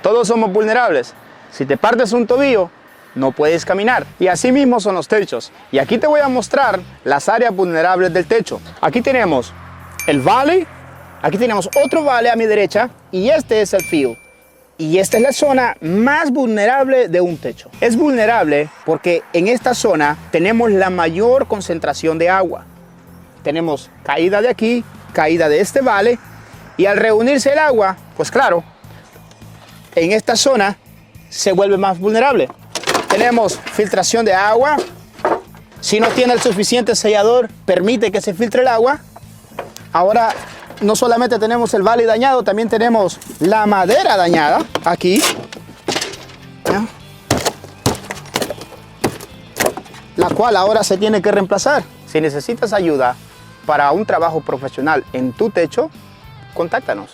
Todos somos vulnerables. Si te partes un tobillo, no puedes caminar. Y así mismo son los techos. Y aquí te voy a mostrar las áreas vulnerables del techo. Aquí tenemos el valley, aquí tenemos otro valley a mi derecha y este es el field. Y esta es la zona más vulnerable de un techo. Es vulnerable porque en esta zona tenemos la mayor concentración de agua. Tenemos caída de aquí, caída de este valley, y al reunirse el agua, pues claro, en esta zona se vuelve más vulnerable. Tenemos filtración de agua. Si no tiene el suficiente sellador, permite que se filtre el agua. Ahora no solamente tenemos el valley dañado, también tenemos la madera dañada aquí. ¿Ya? La cual ahora se tiene que reemplazar. Si necesitas ayuda para un trabajo profesional en tu techo, contáctanos.